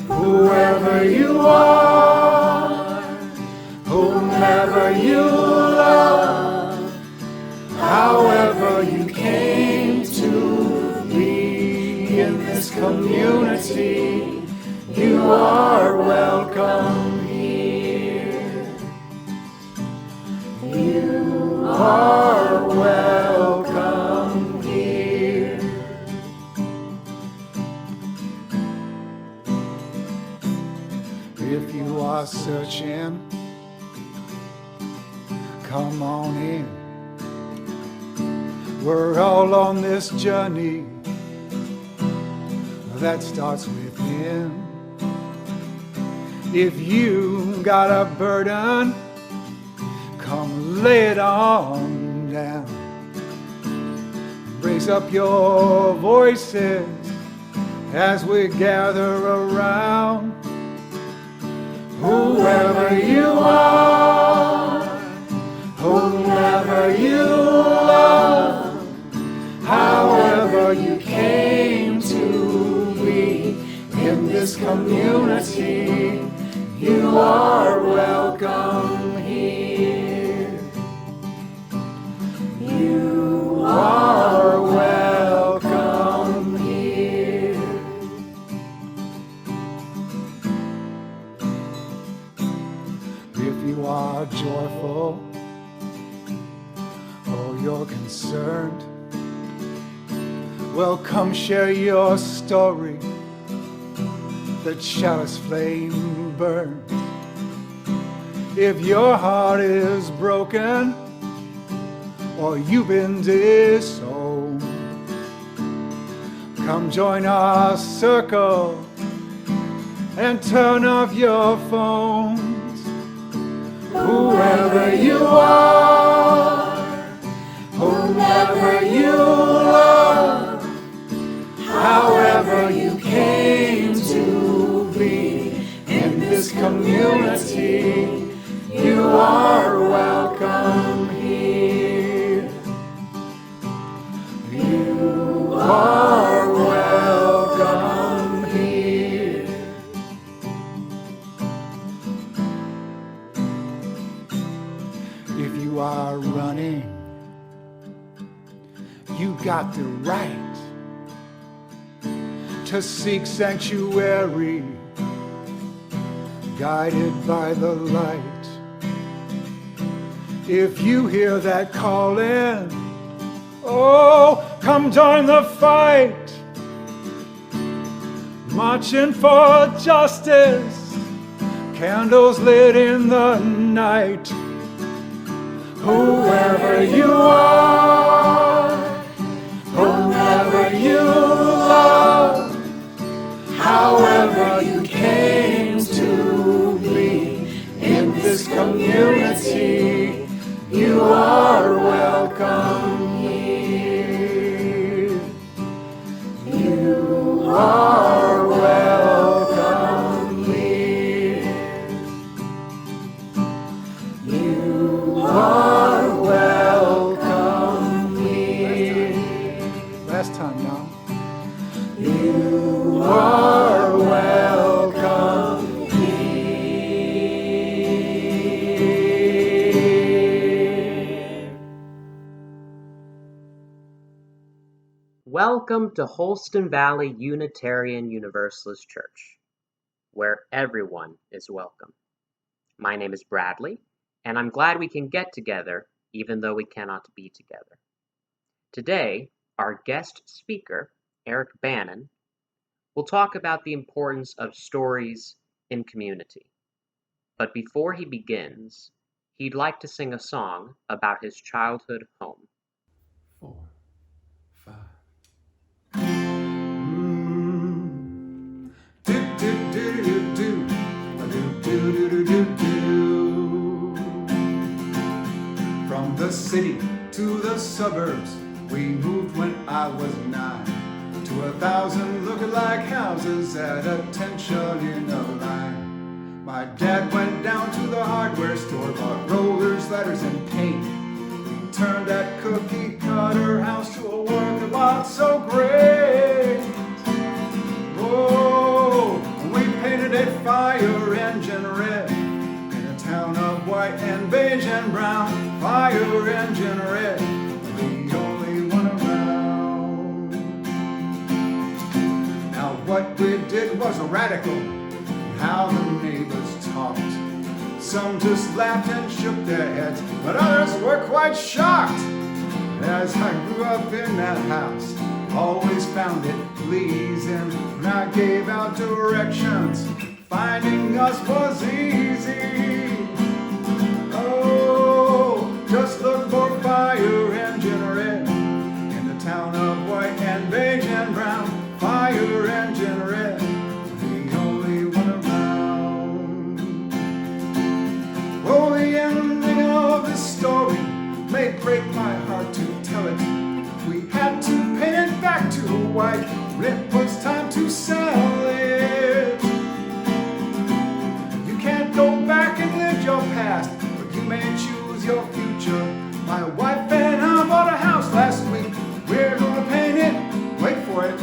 Whoever you are, whomever you love, however you came to be in this community, you are welcome here. You are welcome here. If you are searching, come on in. We're all on this journey that starts within. If you got a burden, come lay it on down. Raise up your voices as we gather around. Whoever you are, whomever you love, however you came to be in this community, you are welcome here. You are welcome here. If you are joyful or you're concerned, well, come share your story. The chalice flame burns. If your heart is broken or you've been disowned, come join our circle and turn off your phones. Whoever you are, whomever you love, however you came to be in this community, you are welcome here. You are welcome here. If you are running, you got the right to seek sanctuary, guided by the light. If you hear that calling, oh, come join the fight. Marching for justice, candles lit in the night. Whoever you are, whomever you love, however you came to be in this community, you are welcome here. You are welcome here. You are welcome here. Last time now. You are welcome here. Welcome to Holston Valley Unitarian Universalist Church, where everyone is welcome. My name is Bradley, and I'm glad we can get together even though we cannot be together. Today, our guest speaker, Eric Bannan, will talk about the importance of stories in community. But before he begins, he'd like to sing a song about his childhood home. 4, 5. Do-do-do-do-do. From the city to the suburbs, we moved when I was 9, to 1,000 lookalike houses at attention in a line. My dad went down to the hardware store, bought rollers, letters, and paint. We turned that cookie cutter house to a work of art so great. Oh, we painted a fire engine red in a town of white and beige and brown. Fire engine red, the only one around. Now what we did was radical, how the neighbors talked. Some just laughed and shook their heads, but others were quite shocked. As I grew up in that house, always found it pleasing when I gave out directions. Finding us was easy. Oh, just look for fire engine red in the town of white and beige and brown. Fire engine red, the only one around. Oh, the ending of this story may break my heart to tell it. We had to paint it back to white when it was time to sell it. You can't go back and live your past, but you may choose your future. My wife and I bought a house last week. We're gonna paint it, wait for it,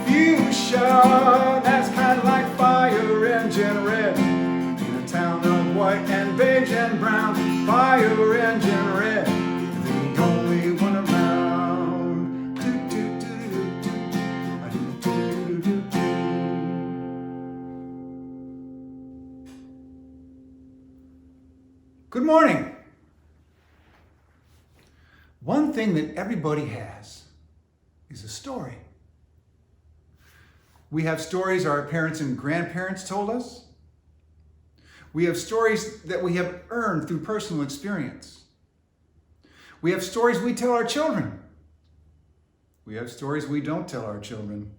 fuchsia. That's kind of like fire engine red in a town of white and beige and brown. Fire engine red, the only one around. Good morning. One thing that everybody has is a story. We have stories our parents and grandparents told us. We have stories that we have earned through personal experience. We have stories we tell our children. We have stories we don't tell our children.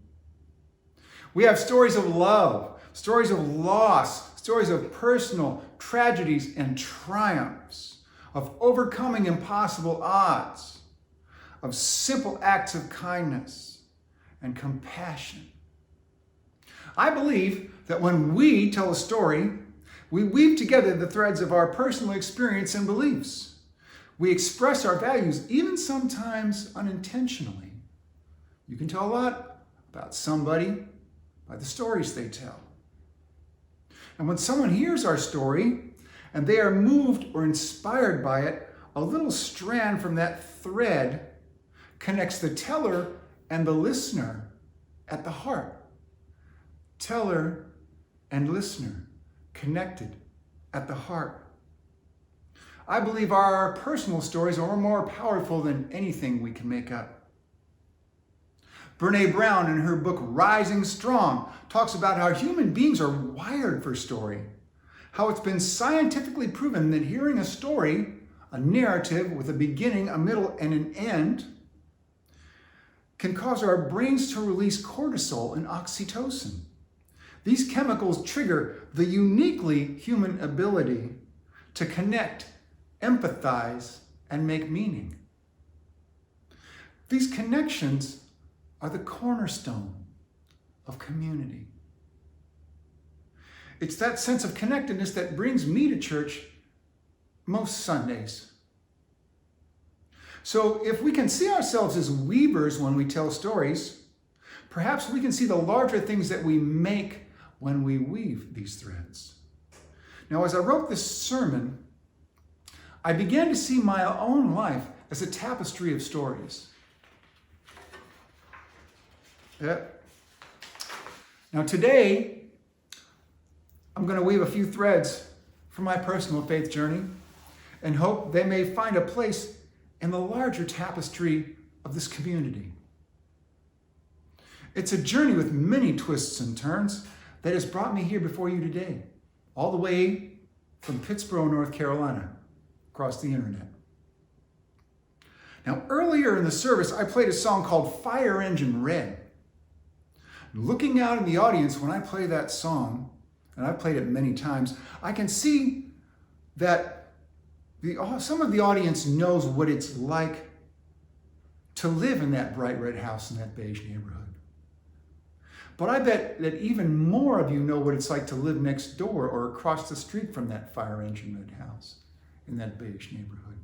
We have stories of love, stories of loss, stories of personal tragedies and triumphs, of overcoming impossible odds, of simple acts of kindness and compassion. I believe that when we tell a story, we weave together the threads of our personal experience and beliefs. We express our values, even sometimes unintentionally. You can tell a lot about somebody by the stories they tell. And when someone hears our story and they are moved or inspired by it, a little strand from that thread connects the teller and the listener at the heart. Teller and listener connected at the heart. I believe our personal stories are more powerful than anything we can make up. Brene Brown, in her book Rising Strong, talks about how human beings are wired for story, how it's been scientifically proven that hearing a story, a narrative with a beginning, a middle, and an end, can cause our brains to release cortisol and oxytocin. These chemicals trigger the uniquely human ability to connect, empathize, and make meaning. These connections are the cornerstone of community. It's that sense of connectedness that brings me to church most Sundays. So if we can see ourselves as weavers when we tell stories, perhaps we can see the larger things that we make when we weave these threads. Now, as I wrote this sermon, I began to see my own life as a tapestry of stories. Yeah. Now today, I'm going to weave a few threads from my personal faith journey and hope they may find a place in the larger tapestry of this community. It's a journey with many twists and turns that has brought me here before you today, all the way from Pittsboro, North Carolina, across the internet. Now, earlier in the service, I played a song called Fire Engine Red. Looking out in the audience when I play that song, and I've played it many times, I can see that some of the audience knows what it's like to live in that bright red house in that beige neighborhood. But I bet that even more of you know what it's like to live next door or across the street from that fire engine red house in that beige neighborhood.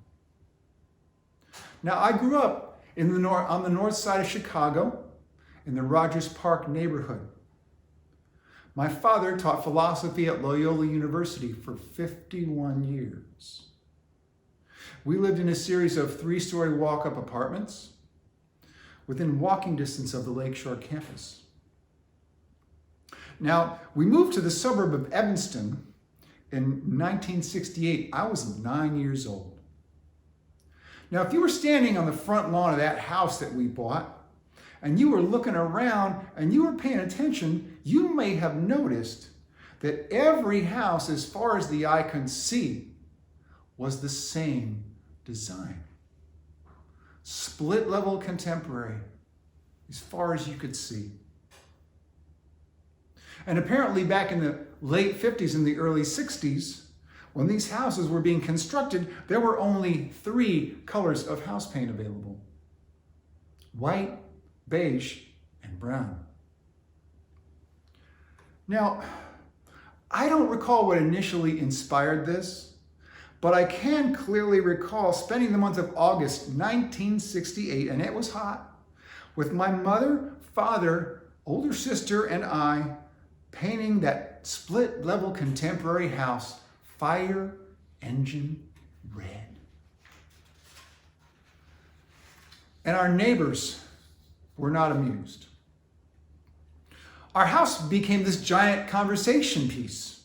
Now, I grew up on the north side of Chicago in the Rogers Park neighborhood. My father taught philosophy at Loyola University for 51 years. We lived in a series of 3-story walk-up apartments within walking distance of the Lakeshore campus. Now, we moved to the suburb of Evanston in 1968. I was 9 years old. Now, if you were standing on the front lawn of that house that we bought, and you were looking around and you were paying attention, you may have noticed that every house, as far as the eye can see, was the same design. Split level contemporary, as far as you could see. And apparently back in the late 50s and the early 60s, when these houses were being constructed, there were only 3 colors of house paint available: white, beige, and brown. Now, I don't recall what initially inspired this, but I can clearly recall spending the month of August 1968, and it was hot, with my mother, father, older sister, and I painting that split-level contemporary house fire engine red. And our neighbors were not amused. Our house became this giant conversation piece.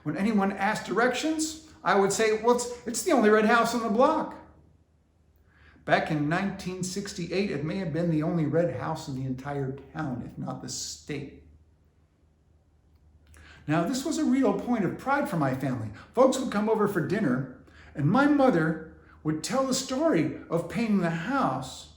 When anyone asked directions, I would say, well, it's the only red house on the block. Back in 1968, it may have been the only red house in the entire town, if not the state. Now, this was a real point of pride for my family. Folks would come over for dinner, and my mother would tell the story of painting the house,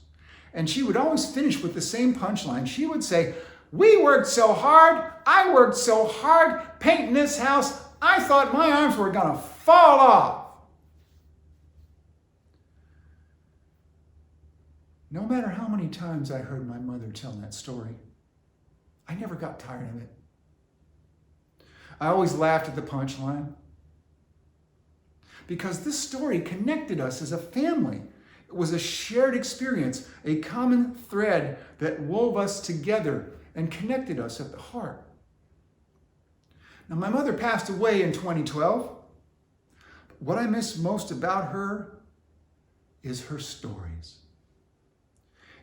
and she would always finish with the same punchline. She would say, "We worked so hard, I worked so hard painting this house, I thought my arms were gonna fall off." No matter how many times I heard my mother tell that story, I never got tired of it. I always laughed at the punchline because this story connected us as a family. It was a shared experience, a common thread that wove us together and connected us at the heart. Now, my mother passed away in 2012. What I miss most about her is her stories.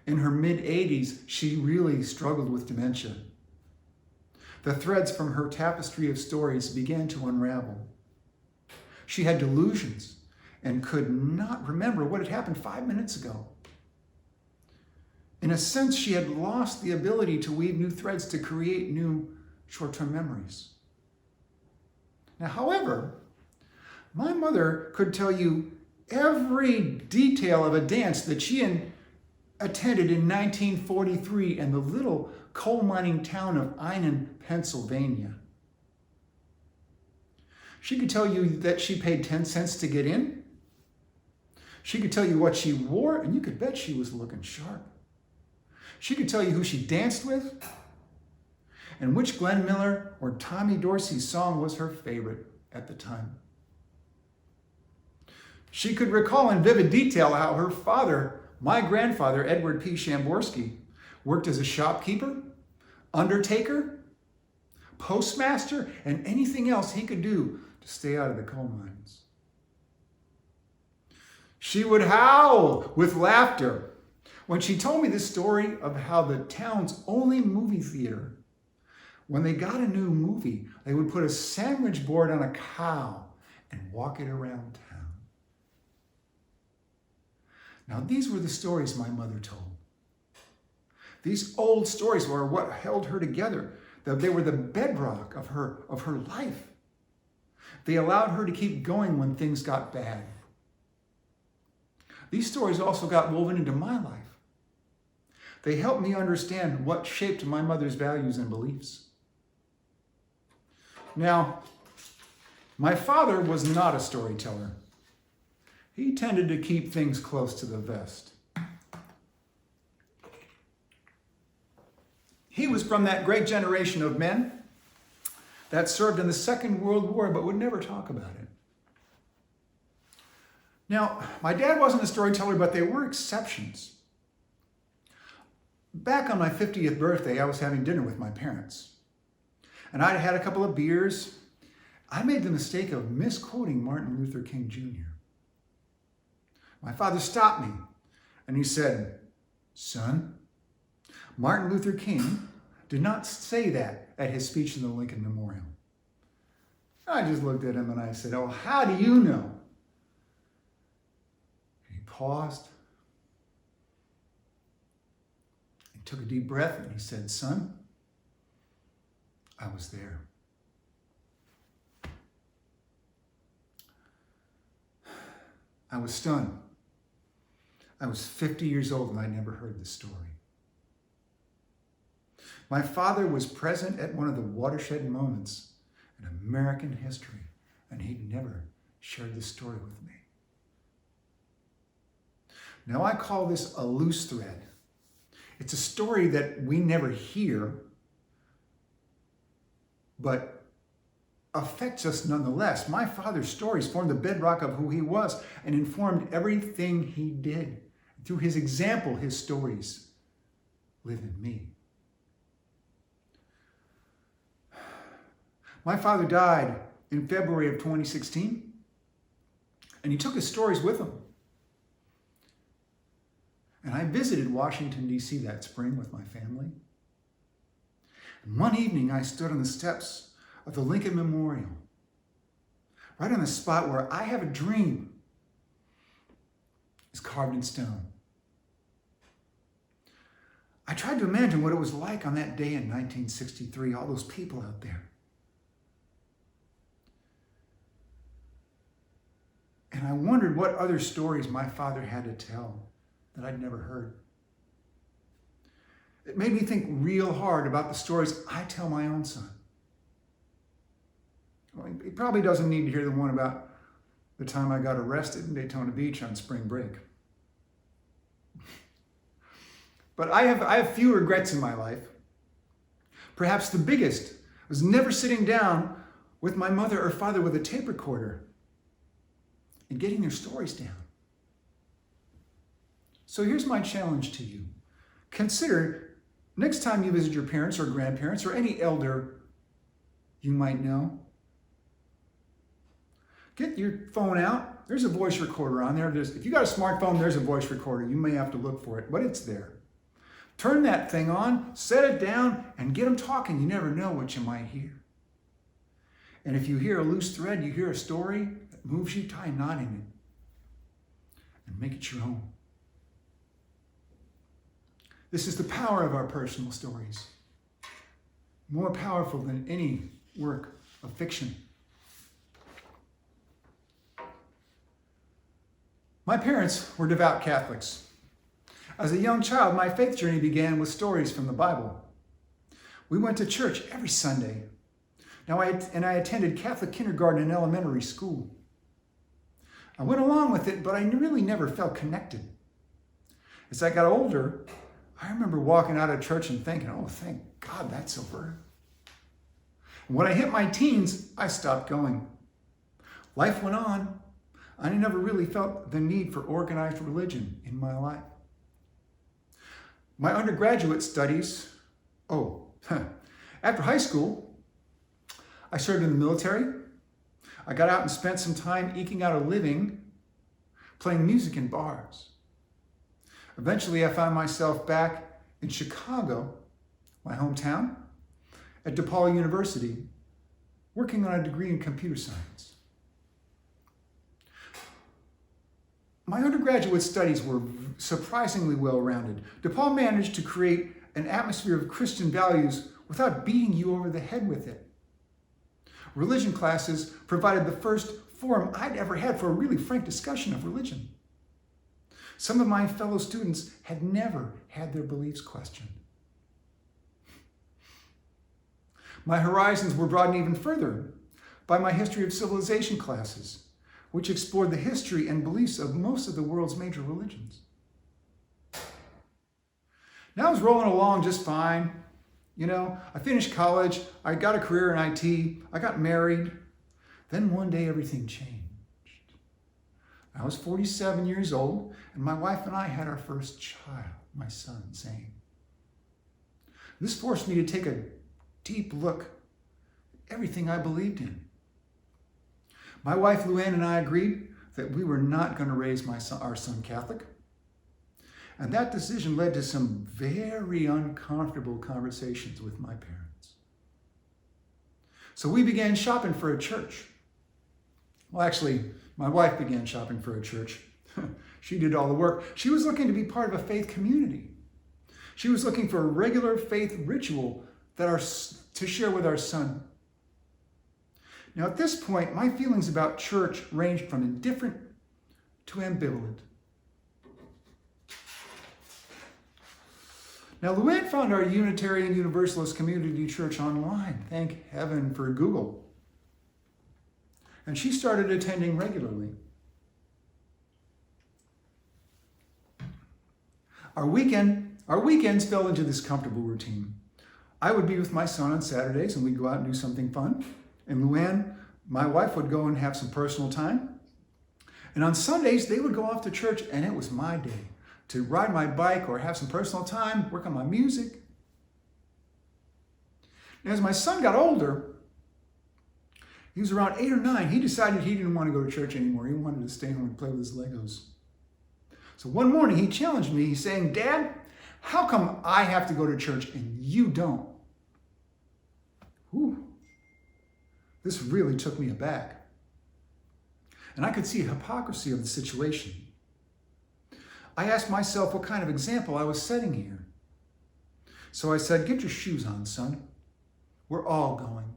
In her mid-80s, she really struggled with dementia. The threads from her tapestry of stories began to unravel. She had delusions and could not remember what had happened 5 minutes ago. In a sense, she had lost the ability to weave new threads to create new short-term memories. Now, however, my mother could tell you every detail of a dance that she attended in 1943 in the little coal mining town of Bannan, Pennsylvania. She could tell you that she paid 10 cents to get in. She could tell you what she wore, and you could bet she was looking sharp. She could tell you who she danced with, and which Glenn Miller or Tommy Dorsey song was her favorite at the time. She could recall in vivid detail how her father, my grandfather, Edward P. Shamborsky, worked as a shopkeeper, undertaker, postmaster, and anything else he could do to stay out of the coal mines. She would howl with laughter when she told me the story of how the town's only movie theater, when they got a new movie, they would put a sandwich board on a cow and walk it around town. Now, these were the stories my mother told. These old stories were what held her together. They were the bedrock of her life. They allowed her to keep going when things got bad. These stories also got woven into my life. They helped me understand what shaped my mother's values and beliefs. Now, my father was not a storyteller. He tended to keep things close to the vest. He was from that great generation of men that served in the Second World War but would never talk about it. Now, my dad wasn't a storyteller, but there were exceptions. Back on my 50th birthday, I was having dinner with my parents. And I'd had a couple of beers. I made the mistake of misquoting Martin Luther King Jr. My father stopped me and he said, "Son, Martin Luther King did not say that at his speech in the Lincoln Memorial." I just looked at him and I said, "Oh, how do you know?" He paused. He took a deep breath and he said, "Son, I was there." I was stunned. I was 50 years old and I never heard the story. My father was present at one of the watershed moments in American history, and he'd never shared the story with me. Now I call this a loose thread. It's a story that we never hear, but affects us nonetheless. My father's stories formed the bedrock of who he was and informed everything he did. Through his example, his stories live in me. My father died in February of 2016, and he took his stories with him. And I visited Washington, D.C. that spring with my family. And one evening, I stood on the steps of the Lincoln Memorial, right on the spot where "I have a dream" is carved in stone. I tried to imagine what it was like on that day in 1963, all those people out there. And I wondered what other stories my father had to tell that I'd never heard. It made me think real hard about the stories I tell my own son. Well, he probably doesn't need to hear the one about the time I got arrested in Daytona Beach on spring break. But I have few regrets in my life. Perhaps the biggest was never sitting down with my mother or father with a tape recorder and getting their stories down. So here's my challenge to you. Consider next time you visit your parents or grandparents or any elder you might know, get your phone out. There's a voice recorder on there. If you got a smartphone, there's a voice recorder. You may have to look for it, but it's there. Turn that thing on, set it down, and get them talking. You never know what you might hear. And if you hear a loose thread, you hear a story that moves you, tie a knot in it and make it your own. This is the power of our personal stories. More powerful than any work of fiction. My parents were devout Catholics. As a young child, my faith journey began with stories from the Bible. We went to church every Sunday. I attended Catholic kindergarten and elementary school. I went along with it, but I really never felt connected. As I got older, I remember walking out of church and thinking, "Oh, thank God that's over." And when I hit my teens, I stopped going. Life went on. I never really felt the need for organized religion in my life. My undergraduate studies, after high school, I served in the military. I got out and spent some time eking out a living, playing music in bars. Eventually, I found myself back in Chicago, my hometown, at DePaul University, working on a degree in computer science. My undergraduate studies were surprisingly well-rounded. DePaul managed to create an atmosphere of Christian values without beating you over the head with it. Religion classes provided the first forum I'd ever had for a really frank discussion of religion. Some of my fellow students had never had their beliefs questioned. My horizons were broadened even further by my history of civilization classes, which explored the history and beliefs of most of the world's major religions. Now I was rolling along just fine. I finished college, I got a career in IT, I got married. Then one day everything changed. I was 47 years old, and my wife and I had our first child, my son, Zane. This forced me to take a deep look at everything I believed in. My wife, Luann, and I agreed that we were not going to raise our son Catholic. And that decision led to some very uncomfortable conversations with my parents. So we began shopping for a church. Well, actually, my wife began shopping for a church. She did all the work. She was looking to be part of a faith community. She was looking for a regular faith ritual to share with our son. Now, at this point, my feelings about church ranged from indifferent to ambivalent. Now, Luann found our Unitarian Universalist Community Church online. Thank heaven for Google. And she started attending regularly. Our weekends fell into this comfortable routine. I would be with my son on Saturdays and we'd go out and do something fun. And Luann, my wife, would go and have some personal time. And on Sundays, they would go off to church and it was my day to ride my bike or have some personal time, work on my music. And as my son got older, he was around 8 or 9, he decided he didn't want to go to church anymore. He wanted to stay home and play with his Legos. So one morning he challenged me, saying, "Dad, how come I have to go to church and you don't?" Whew. This really took me aback. And I could see the hypocrisy of the situation. I asked myself what kind of example I was setting here. So I said, "Get your shoes on, son. We're all going."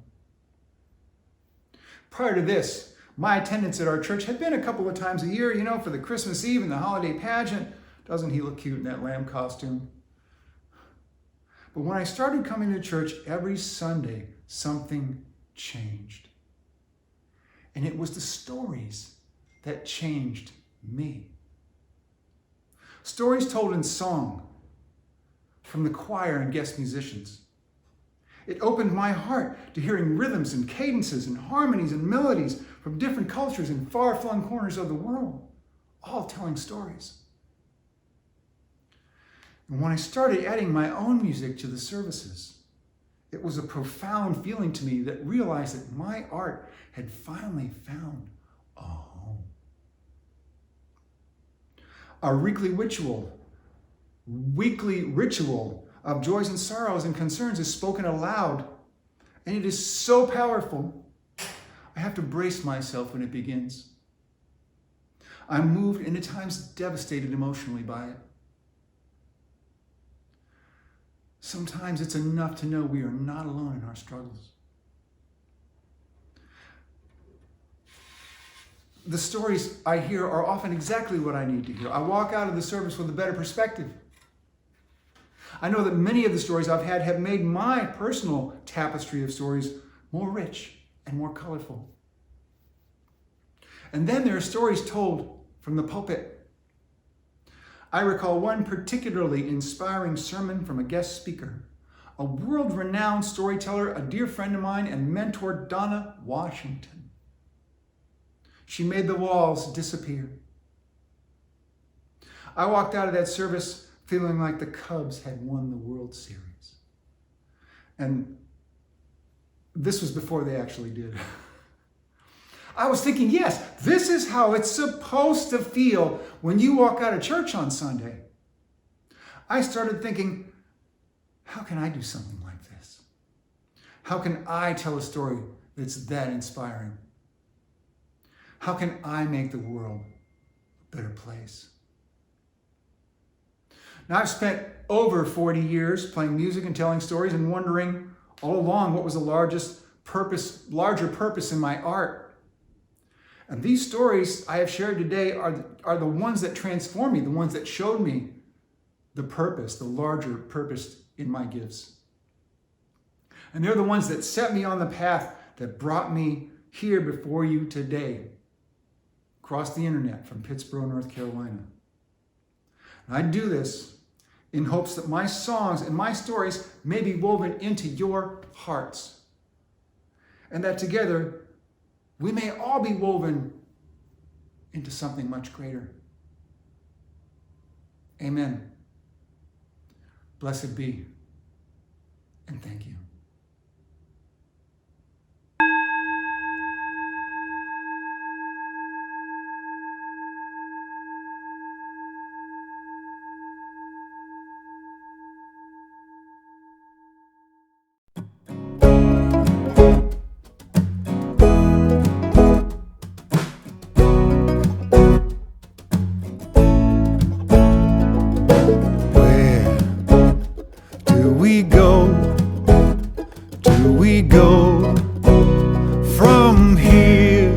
Prior to this, my attendance at our church had been a couple of times a year, for the Christmas Eve and the holiday pageant. Doesn't he look cute in that lamb costume? But when I started coming to church every Sunday, something changed. And it was the stories that changed me. Stories told in song from the choir and guest musicians. It opened my heart to hearing rhythms and cadences and harmonies and melodies from different cultures in far-flung corners of the world, all telling stories. And when I started adding my own music to the services, it was a profound feeling to me that realized that my art had finally found a home. Our weekly ritual of joys and sorrows and concerns is spoken aloud, and it is so powerful, I have to brace myself when it begins. I'm moved and at times devastated emotionally by it. Sometimes it's enough to know we are not alone in our struggles. The stories I hear are often exactly what I need to hear. I walk out of the service with a better perspective. I know that many of the stories I've had have made my personal tapestry of stories more rich and more colorful. And then there are stories told from the pulpit. I recall one particularly inspiring sermon from a guest speaker, a world-renowned storyteller, a dear friend of mine and mentor, Donna Washington. She made the walls disappear. I walked out of that service feeling like the Cubs had won the World Series. And this was before they actually did. I was thinking, yes, this is how it's supposed to feel when you walk out of church on Sunday. I started thinking, how can I do something like this? How can I tell a story that's that inspiring? How can I make the world a better place? Now, I've spent over 40 years playing music and telling stories and wondering all along what was the larger purpose in my art. And these stories I have shared today are the ones that transformed me, the ones that showed me the purpose, the larger purpose in my gifts. And they're the ones that set me on the path that brought me here before you today, across the internet from Pittsburgh, North Carolina. And I do this in hopes that my songs and my stories may be woven into your hearts, and that together we may all be woven into something much greater. Amen. Blessed be, and thank you. Go from here.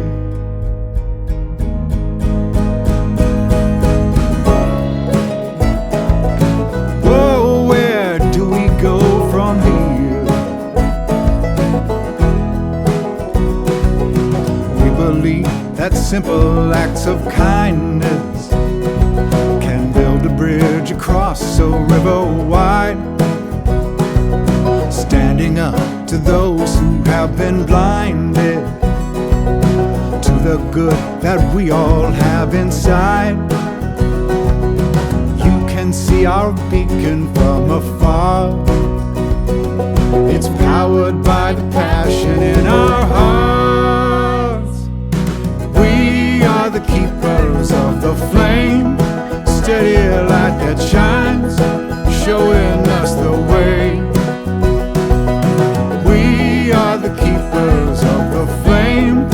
Oh, where do we go from here? We believe that simple acts of kindness can build a bridge across a river wide, standing up to those who have been blinded to the good that we all have inside. You can see our beacon from afar. It's powered by the passion in our hearts. We are the keepers of the flame, steady light that shines, showing us the way. We are the keepers of the flame,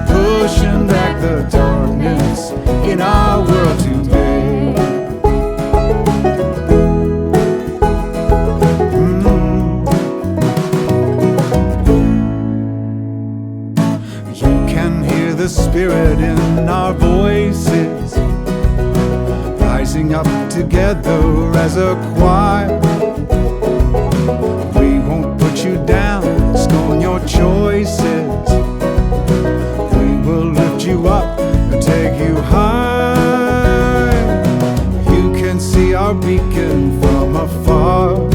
pushing back the darkness in our world today. You can hear the spirit in our voices, rising up together as a choir. We won't put you down, scorn your choices. We will lift you up and take you high. You can see our beacon from afar.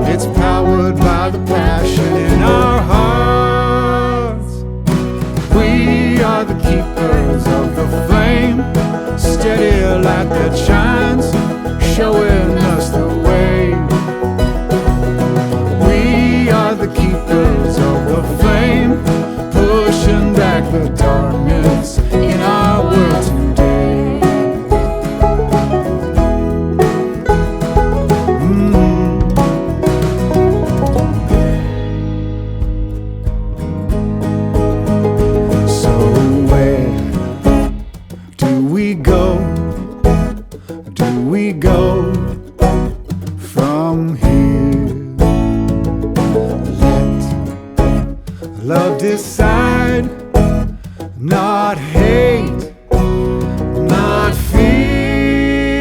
It's powered by the passion in our hearts. We are the keepers of the flame, steady light that shines, showing us the way. We are the keepers of the flame, pushing back the darkness in our world today. So where do we go? Do we go from here? Let love decide, not hate, not fear.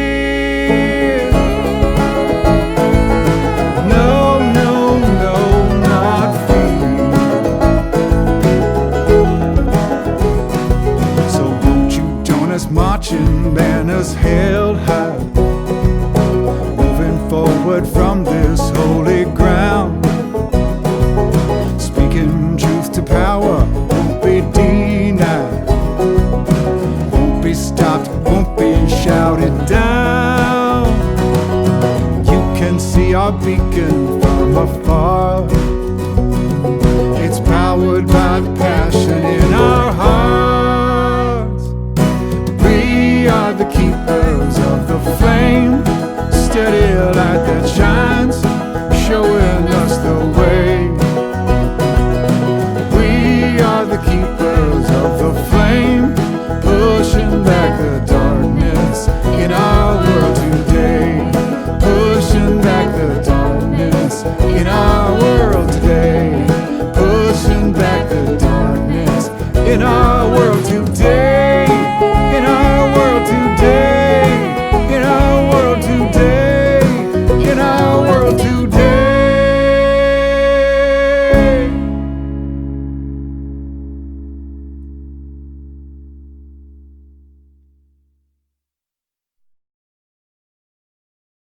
No, no, no, not fear. So won't you join us marching, banners held high, moving forward from this holy ground, speaking truth to power, won't be denied, won't be stopped, won't be shouted down. You can see our beacon from afar. It's powered by the passion in our hearts. We are the keepers of the flame, steady light that shines, showing us the way. We are the keepers of the flame, pushing back the darkness in our world today. Pushing back the darkness in our world today. Pushing back the darkness in our world today.